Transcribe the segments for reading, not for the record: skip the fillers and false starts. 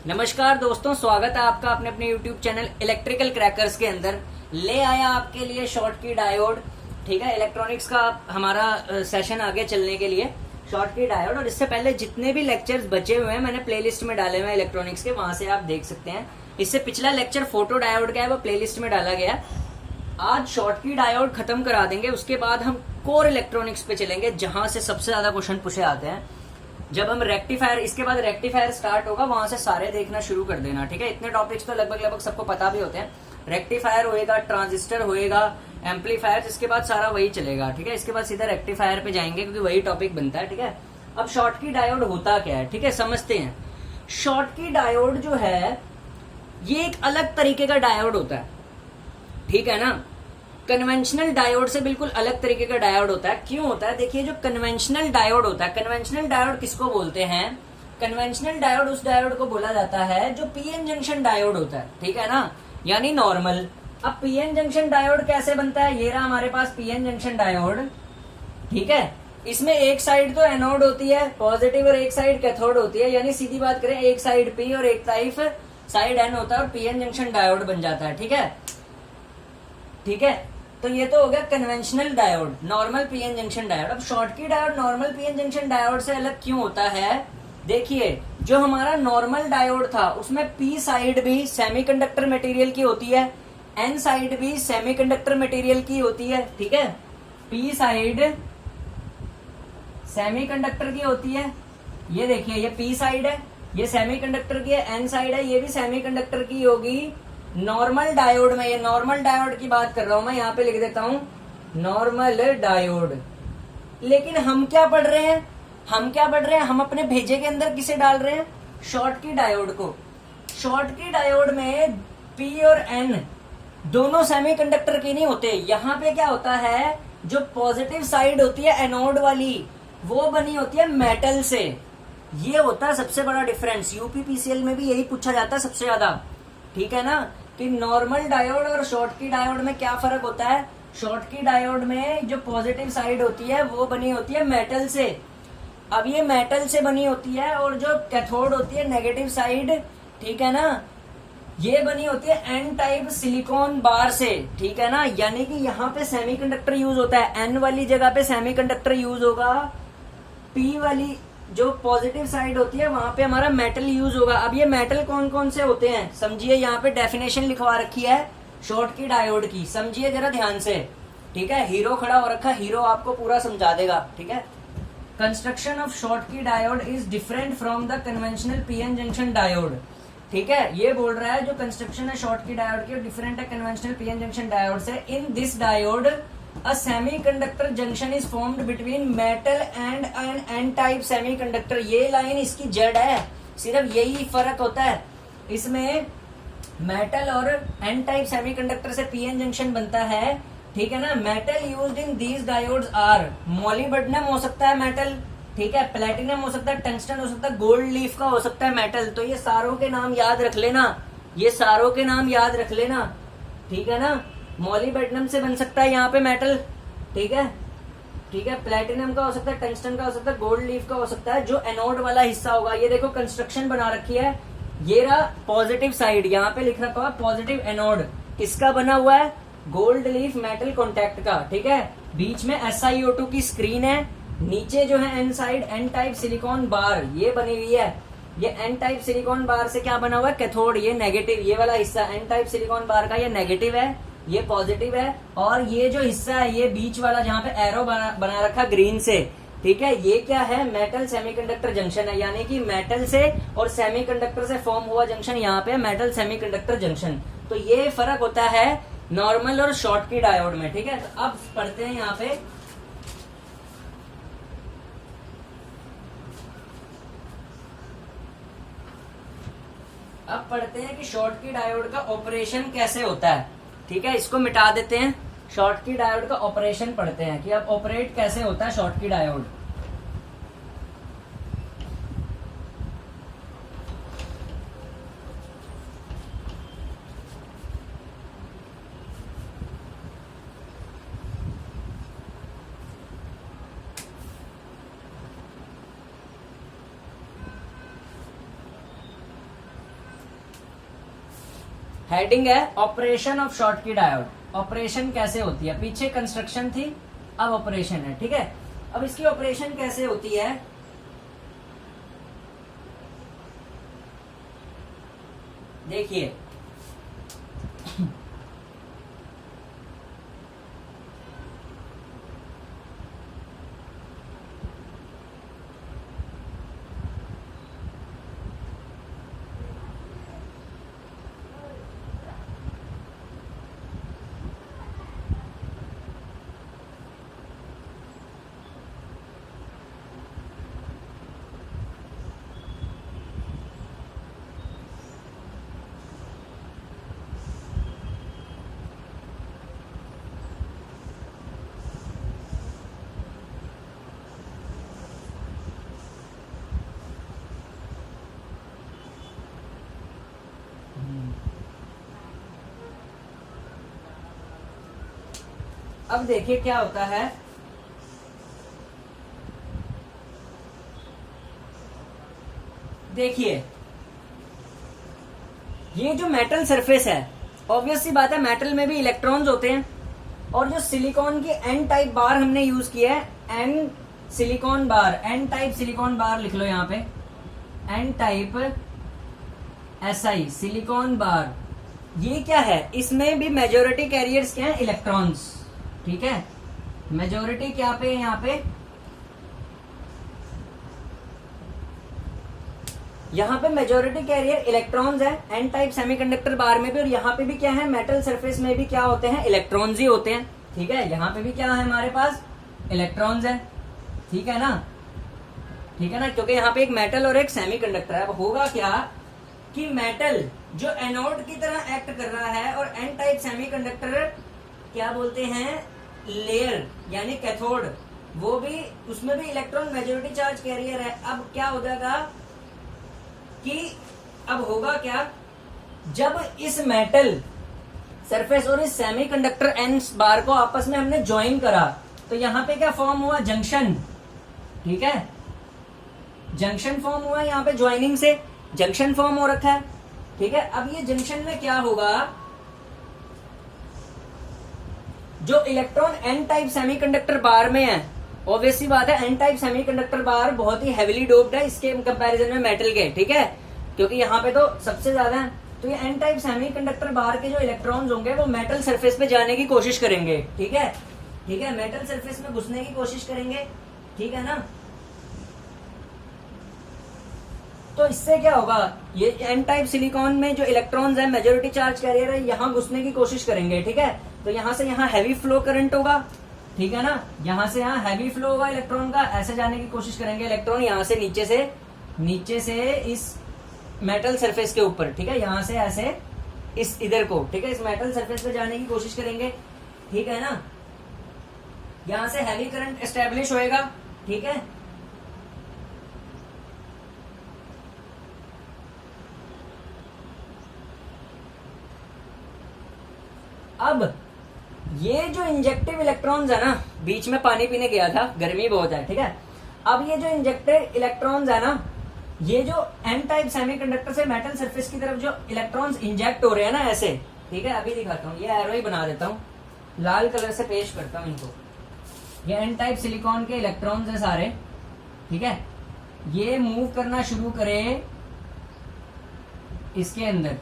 नमस्कार दोस्तों, स्वागत है आपका अपने अपने YouTube चैनल इलेक्ट्रिकल क्रैकर्स के अंदर। ले आया आपके लिए शॉर्ट की डायोड। ठीक है, इलेक्ट्रॉनिक्स का हमारा सेशन आगे चलने के लिए शॉर्ट की डायोड। और इससे पहले जितने भी लेक्चर्स बचे हुए हैं मैंने प्लेलिस्ट में डाले हुए हैं इलेक्ट्रॉनिक्स के, वहां से आप देख सकते हैं। इससे पिछला लेक्चर फोटो डायोड का है, वो प्लेलिस्ट में डाला गया। आज शॉर्ट की डायोड खत्म करा देंगे, उसके बाद हम कोर इलेक्ट्रॉनिक्स पे चलेंगे जहां से सबसे ज्यादा क्वेश्चन पूछे आते हैं। जब हम रेक्टिफायर, इसके बाद रेक्टिफायर स्टार्ट होगा, वहां से सारे देखना शुरू कर देना। ठीक है, इतने टॉपिक्स तो लगभग सबको पता भी होते हैं। रेक्टिफायर होएगा, ट्रांजिस्टर होएगा, एम्पलीफायर, इसके बाद सारा वही चलेगा। ठीक है, इसके बाद सीधा रेक्टिफायर पे जाएंगे क्योंकि वही टॉपिक बनता है। ठीक है, अब शॉर्ट की डायोड होता क्या है, ठीक है, समझते हैं। शॉर्ट की डायोड जो है ये एक अलग तरीके का डायोड होता है। ठीक है ना, कन्वेंशनल डायोड से बिल्कुल अलग तरीके का डायोड होता है। क्यों होता है, देखिए, जो कन्वेंशनल डायोड होता है, कन्वेंशनल डायोड किसको बोलते हैं? कन्वेंशनल डायोड उस डायोड को बोला जाता है जो पीएन जंक्शन डायोड होता है। ठीक है ना, यानी नॉर्मल। अब पीएन जंक्शन डायोड कैसे बनता है? ये रहा हमारे पास पीएन जंक्शन डायोड। ठीक है, इसमें एक साइड तो एनोड होती है पॉजिटिव और एक साइड कैथोड होती है, यानी सीधी बात करें एक साइड पी और एक साइड एन होता है और पीएन जंक्शन डायोड बन जाता है। ठीक है, ठीक है, तो ये तो हो गया conventional diode, normal PN junction diode. अब शॉर्ट की diode normal PN junction diode से अलग क्यों होता है? देखिए, जो हमारा नॉर्मल डायोड था उसमें पी साइड भी सेमीकंडक्टर मटेरियल की होती है, एन साइड भी सेमीकंडक्टर मटेरियल की होती है। ठीक है, पी साइड सेमीकंडक्टर की होती है। ये देखिए, ये पी साइड है, ये सेमीकंडक्टर की है, एन साइड है, ये भी सेमीकंडक्टर की होगी। नॉर्मल डायोड में, ये नॉर्मल डायोड की बात कर रहा हूं मैं, यहां पे लिख देता हूं नॉर्मल डायोड। लेकिन हम क्या पढ़ रहे हैं, हम अपने भेजे के अंदर किसे डाल रहे हैं? शॉर्ट की डायोड को। शॉर्ट की डायोड में पी और एन दोनों सेमीकंडक्टर की नहीं होते। यहां पे क्या होता है, जो पॉजिटिव साइड होती है एनोड वाली, वो बनी होती है मेटल से। ये होता है सबसे बड़ा डिफरेंस। यूपीपीसीएल में भी यही पूछा जाता है सबसे ज्यादा। ठीक है ना, कि नॉर्मल डायोड और शॉर्ट की डायोड में क्या फर्क होता है? शॉर्ट की डायोड में जो पॉजिटिव साइड होती है वो बनी होती है मेटल से। अब ये मेटल से बनी होती है, और जो कैथोड होती है नेगेटिव साइड, ठीक है ना, ये बनी होती है एन टाइप सिलिकॉन बार से। ठीक है ना, यानी कि यहाँ पे सेमीकंडक्टर यूज होता है, एन वाली जगह पे सेमीकंडक्टर यूज होगा, पी वाली जो पॉजिटिव साइड होती है वहां पे हमारा मेटल यूज होगा। अब ये मेटल कौन कौन से होते हैं समझिए, यहाँ पे डेफिनेशन लिखवा रखी है शॉर्ट की डायोड की, समझिए जरा ध्यान से। ठीक है, हीरो खड़ा हो रखा, हीरो आपको पूरा समझा देगा। ठीक है, कंस्ट्रक्शन ऑफ शॉर्ट की diode is different from the conventional PN junction diode. ठीक है, ये बोल रहा है जो कंस्ट्रक्शन है शॉर्ट की डायोड की डिफरेंट है कन्वेंशनल पीएन जंक्शन डायोड से। In this diode a semiconductor junction is formed between metal and an n type semiconductor। ये लाइन इसकी जेड है, सिर्फ यही फर्क होता है इसमें। मेटल और एन टाइप सेमीकंडक्टर से पीएन जंक्शन बनता है। ठीक है ना, metal used in these diodes are molybdenum हो सकता है मेटल, ठीक है, प्लेटिनम हो सकता है, टंगस्टन हो सकता है, गोल्ड लीफ का हो सकता है मेटल। तो ये सारों के नाम याद रख लेना, ये सारों के नाम याद रख लेना। ठीक है ना, मोलिब्डेनम से बन सकता है यहाँ पे मेटल। ठीक है, ठीक है, प्लेटिनम का हो सकता है, टंगस्टन का हो सकता है, गोल्ड लीफ का हो सकता है, जो एनोड वाला हिस्सा होगा। ये देखो कंस्ट्रक्शन बना रखी है, ये रहा पॉजिटिव साइड, यहाँ पे लिख रखा हुआ पॉजिटिव एनोड, किसका बना हुआ है? गोल्ड लीफ मेटल कॉन्टैक्ट का। ठीक है, बीच में SiO2 की स्क्रीन है, नीचे जो है N side N type silicon bar ये बनी हुई है। ये एन टाइप सिलिकॉन बार से क्या बना हुआ है? कैथोड, ये नेगेटिव, ये वाला हिस्सा एन टाइप सिलिकॉन बार का ये नेगेटिव है, ये पॉजिटिव है, और ये जो हिस्सा है ये बीच वाला जहाँ पे एरो बना रखा ग्रीन से, ठीक है, ये क्या है? मेटल सेमीकंडक्टर जंक्शन है, यानी कि मेटल से और सेमीकंडक्टर से फॉर्म हुआ जंक्शन यहाँ पे मेटल सेमीकंडक्टर जंक्शन। तो ये फर्क होता है नॉर्मल और शॉर्ट की डायोड में। ठीक है, तो अब पढ़ते हैं यहाँ पे, अब पढ़ते हैं कि शॉर्ट की डायोड का ऑपरेशन कैसे होता है। ठीक है, इसको मिटा देते हैं, शॉर्ट की डायोड का ऑपरेशन पढ़ते हैं कि अब ऑपरेट कैसे होता है शॉर्ट की डायोड। हेडिंग है operation of Schottky diode. Operation कैसे होती है, पीछे कंस्ट्रक्शन थी, अब ऑपरेशन है। ठीक है, अब इसकी ऑपरेशन कैसे होती है, देखिए। अब देखिए क्या होता है, देखिए ये जो मेटल सरफेस है, ऑब्वियस सी बात है मेटल में भी इलेक्ट्रॉन्स होते हैं, और जो सिलिकॉन की एन टाइप बार हमने यूज किया है, एन सिलिकॉन बार, एन टाइप सिलिकॉन बार लिख लो यहाँ पे, N type SI silicon bar, ये क्या है, इसमें भी मेजोरिटी कैरियर्स क्या है, इलेक्ट्रॉन्स। ठीक है, मेजोरिटी क्या पे है यहाँ पे, यहाँ पे मेजोरिटी कैरियर इलेक्ट्रॉन्स है एन टाइप सेमीकंडक्टर बार में भी, और यहाँ पे भी क्या है, मेटल सरफेस में भी क्या होते हैं, इलेक्ट्रॉन्स ही होते हैं। ठीक है, यहाँ पे भी क्या है हमारे पास, इलेक्ट्रॉन्स है। ठीक है ना, ठीक है ना, क्योंकि यहाँ पे एक मेटल और एक सेमीकंडक्टर है। अब होगा क्या कि मेटल जो एनोड की तरह एक्ट कर रहा है, और एन टाइप सेमीकंडक्टर क्या बोलते हैं, लेयर यानी कैथोड, वो भी, उसमें भी इलेक्ट्रॉन मेजोरिटी चार्ज कैरियर है। अब क्या हो जाएगा कि अब होगा क्या, जब इस मेटल सरफेस और इस सेमीकंडक्टर एन बार को आपस में हमने ज्वाइन करा, तो यहां पे क्या फॉर्म हुआ, जंक्शन। ठीक है, जंक्शन फॉर्म हुआ यहाँ पे, ज्वाइनिंग से जंक्शन फॉर्म हो रखा है। ठीक है, अब ये जंक्शन में क्या होगा, जो इलेक्ट्रॉन एन टाइप सेमीकंडक्टर बार में है, ऑब्वियसली बात है एन टाइप सेमीकंडक्टर बार बहुत ही हेवीली डोप्ड है इसके कंपैरिजन में मेटल के। ठीक है, क्योंकि यहाँ पे तो सबसे ज्यादा है, तो ये एन टाइप सेमीकंडक्टर बार के जो इलेक्ट्रॉन्स होंगे वो मेटल सरफेस पे जाने की कोशिश करेंगे। ठीक है, ठीक है, मेटल सरफेस में घुसने की कोशिश करेंगे। ठीक है ना, तो इससे क्या होगा, ये एन टाइप सिलिकॉन में जो इलेक्ट्रॉन्स है, मेजोरिटी चार्ज कैरियर है, यहाँ घुसने की कोशिश करेंगे। ठीक है, तो यहाँ से यहाँ हैवी फ्लो करंट होगा। ठीक है ना, यहाँ से यहाँ हैवी फ्लो होगा इलेक्ट्रॉन का, ऐसे जाने की कोशिश करेंगे इलेक्ट्रॉन, यहाँ से नीचे से इस मेटल सरफेस के ऊपर। ठीक है, यहाँ से ऐसे इस इधर को, ठीक है, इस मेटल सरफेस पे जाने की कोशिश करेंगे। ठीक है ना, यहाँ से हैवी करंट एस्टेब्लिश होएगा। ठीक है, अब ये जो इंजेक्टिव इलेक्ट्रॉन्स है ना, बीच में पानी पीने गया था, गर्मी बहुत है। ठीक है, अब ये जो इंजेक्टेड इलेक्ट्रॉन्स है ना, ये जो एन टाइप सेमीकंडक्टर से मेटल सरफेस की तरफ जो इलेक्ट्रॉन्स इंजेक्ट हो रहे हैं ना, ऐसे। ठीक है, अभी दिखाता हूँ, ये एरो ही बना देता हूँ, लाल कलर से पेश करता हूँ इनको। ये एन टाइप सिलिकॉन के इलेक्ट्रॉन्स है सारे। ठीक है, ये मूव करना शुरू करे इसके अंदर।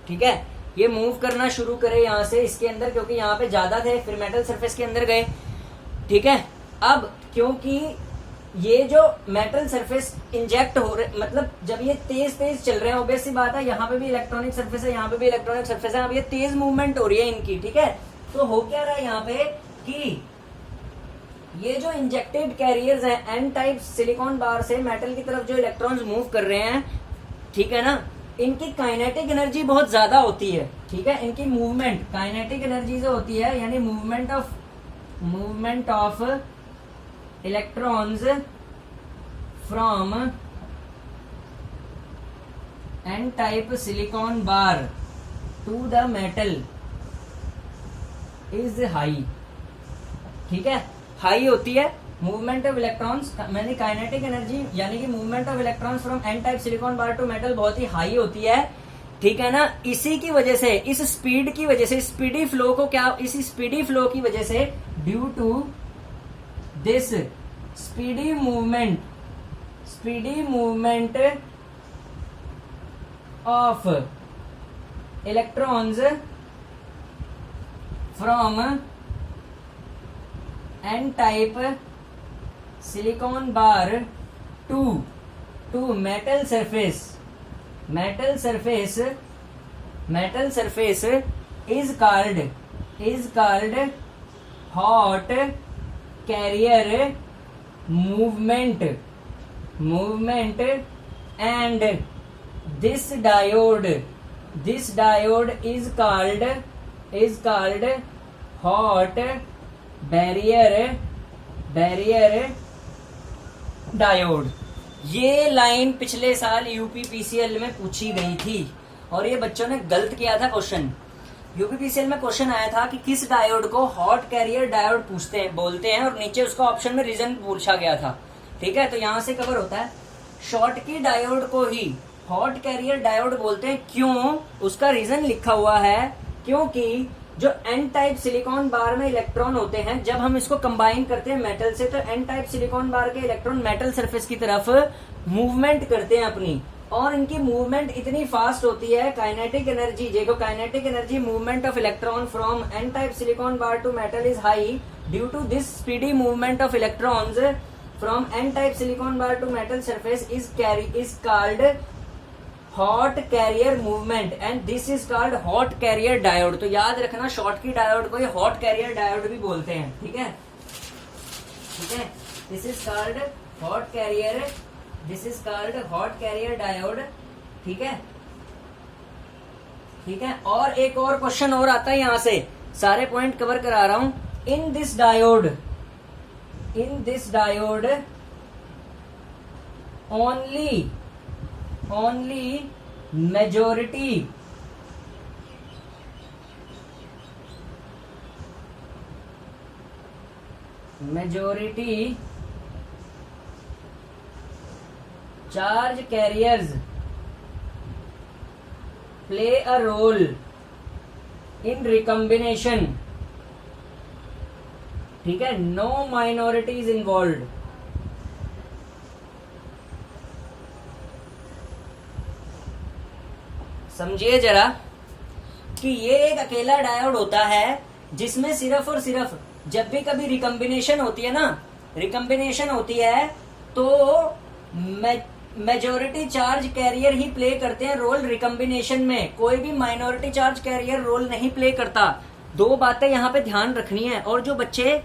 ठीक है, ये मूव करना शुरू करे यहाँ से इसके अंदर, क्योंकि यहाँ पे ज्यादा थे, फिर मेटल सरफेस के अंदर गए। ठीक है, अब क्योंकि ये जो मेटल सरफेस इंजेक्ट हो रहे, मतलब जब ये तेज तेज चल रहे हैं, ऑब्वियस सी बात है, यहाँ पे भी इलेक्ट्रॉनिक सरफेस है, यहाँ पे भी इलेक्ट्रॉनिक सरफेस है, अब ये तेज मूवमेंट हो रही है इनकी। ठीक है, तो हो क्या रहा है यहाँ पे कि ये जो इंजेक्टेड कैरियर्स हैं एन टाइप सिलिकॉन बार से मेटल की तरफ जो इलेक्ट्रॉन्स मूव कर रहे हैं, ठीक है ना, इनकी काइनेटिक एनर्जी बहुत ज्यादा होती है। ठीक है, इनकी मूवमेंट, काइनेटिक एनर्जी जो होती है, यानी movement of electrons from N type silicon bar to the metal is high. ठीक है, हाई होती है मूवमेंट ऑफ इलेक्ट्रॉन्स, मैंने काइनेटिक एनर्जी यानी कि movement of electrons from N type silicon bar to metal बहुत ही हाई होती है। ठीक है ना। इसी की वजह से, इस स्पीड की वजह से, स्पीडी फ्लो को क्या, इस स्पीडी फ्लो की वजह से, due to this speedy movement of electrons from N type silicon bar to metal surface is called hot carrier movement, and this diode is called hot barrier diode. ये line पिछले साल UPPCL में पूछी गई थी और ये बच्चों ने गलत किया था क्वेश्चन। यूपीपीसीएल में क्वेश्चन आया था कि किस डायोड को हॉट कैरियर डायोड बोलते हैं और नीचे उसका ऑप्शन में रीजन पूछा गया था। ठीक है, तो यहां से कवर होता है। शॉर्ट की डायोड को ही हॉट कैरियर डायोड बोलते हैं। क्यों? उसका रीजन लिखा हुआ है, क्योंकि जो एन टाइप सिलिकॉन बार में इलेक्ट्रॉन होते हैं, जब हम इसको कंबाइन करते हैं मेटल से, तो एन टाइप सिलिकॉन बार के इलेक्ट्रॉन मेटल सरफेस की तरफ मूवमेंट करते हैं अपनी, और इनकी मूवमेंट इतनी फास्ट होती है, काइनेटिक एनर्जी, देखो kinetic energy movement of electron from N type silicon bar to metal is high due to this speedy movement of electrons from N type silicon bar to metal surface is called hot carrier movement and this is called hot carrier diode. तो याद रखना, short की diode को ये hot carrier diode भी बोलते हैं। ठीक है, this is called hot carrier diode. ठीक है, और एक और क्वेश्चन और आता है, यहां से सारे पॉइंट कवर करा रहा हूं। In this diode only majority charge carriers play a role in recombination। ठीक है, no minorities involved। समझिए जरा कि ये एक अकेला डायोड होता है जिसमें सिर्फ और सिर्फ जब भी कभी रिकम्बिनेशन होती है तो मेजोरिटी चार्ज कैरियर ही प्ले करते हैं रोल रिकम्बिनेशन में। कोई भी माइनॉरिटी चार्ज कैरियर रोल नहीं प्ले करता। दो बातें यहाँ पे ध्यान रखनी है, और जो बच्चे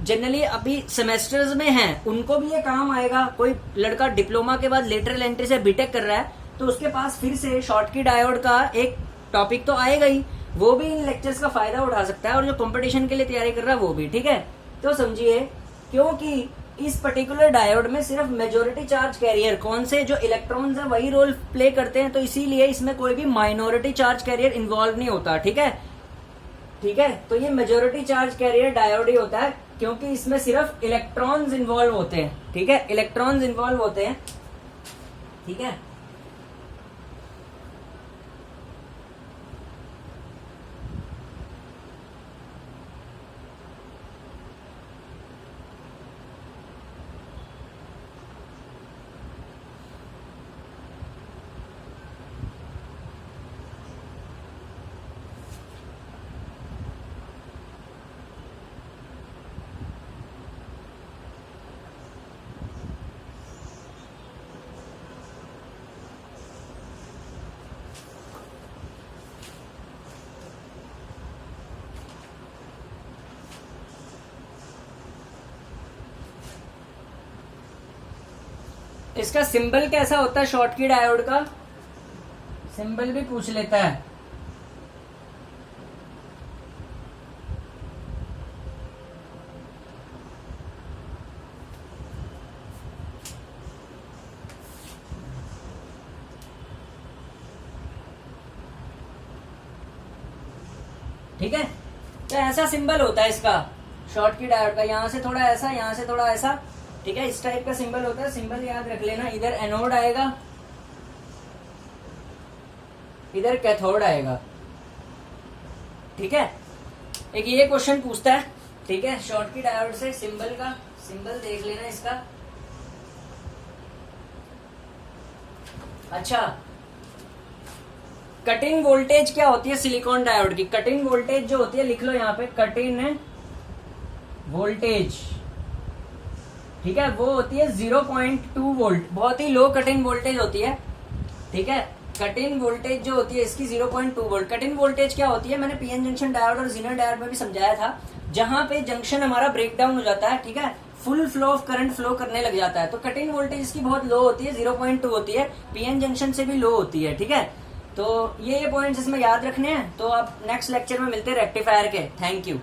जनरली अभी सेमेस्टर्स में हैं उनको भी ये काम आएगा। कोई लड़का डिप्लोमा के बाद लेटरल एंट्री से बीटेक कर रहा है तो उसके पास फिर से शॉर्ट की डायोड का एक टॉपिक तो आएगा ही, वो भी इन लेक्चर्स का फायदा उठा सकता है, और जो कंपटीशन के लिए तैयारी कर रहा है वो भी। ठीक है, तो समझिए, क्योंकि इस पर्टिकुलर डायोड में सिर्फ मेजोरिटी चार्ज कैरियर, कौन से जो इलेक्ट्रॉन्स है वही रोल प्ले करते हैं, तो इसीलिए इसमें कोई भी माइनॉरिटी चार्ज कैरियर इन्वॉल्व नहीं होता। ठीक है, तो ये मेजोरिटी चार्ज कैरियर डायोड ही होता है क्योंकि इसमें सिर्फ इलेक्ट्रॉन्स इन्वॉल्व होते हैं। ठीक है, इलेक्ट्रॉन्स इन्वॉल्व होते हैं। ठीक है, इसका सिंबल कैसा होता है? शॉर्ट की डायोड का सिंबल भी पूछ लेता है। ठीक है, तो ऐसा सिंबल होता है इसका शॉर्ट की डायोड का, यहां से थोड़ा ऐसा, यहां से थोड़ा ऐसा। ठीक है, इस टाइप का सिंबल होता है। सिंबल याद रख लेना, इधर एनोड आएगा, इधर कैथोड आएगा। ठीक है, एक ये क्वेश्चन पूछता है, ठीक है, शॉर्टकी डायोड से सिंबल देख लेना इसका। अच्छा, कट इन वोल्टेज क्या होती है सिलिकॉन डायोड की? कट इन वोल्टेज जो होती है, लिख लो यहाँ पे, कट इन वोल्टेज, ठीक है, वो होती है 0.2 वोल्ट, बहुत ही लो कट इन वोल्टेज होती है। ठीक है, कट इन वोल्टेज जो होती है इसकी 0.2 वोल्ट। कट इन वोल्टेज क्या होती है, मैंने पीएन जंक्शन डायोड और जीनर डायोड में भी समझाया था, जहां पे जंक्शन हमारा ब्रेक डाउन हो जाता है, ठीक है, full flow of current flow करने लग जाता है, तो कट इन वोल्टेज इसकी बहुत लो होती है, 0.2 होती है, पीएन जंक्शन से भी लो होती है। ठीक है, तो ये पॉइंट्स इसमें याद रखने हैं। तो आप नेक्स्ट लेक्चर में मिलते हैं रेक्टिफायर के। Thank you.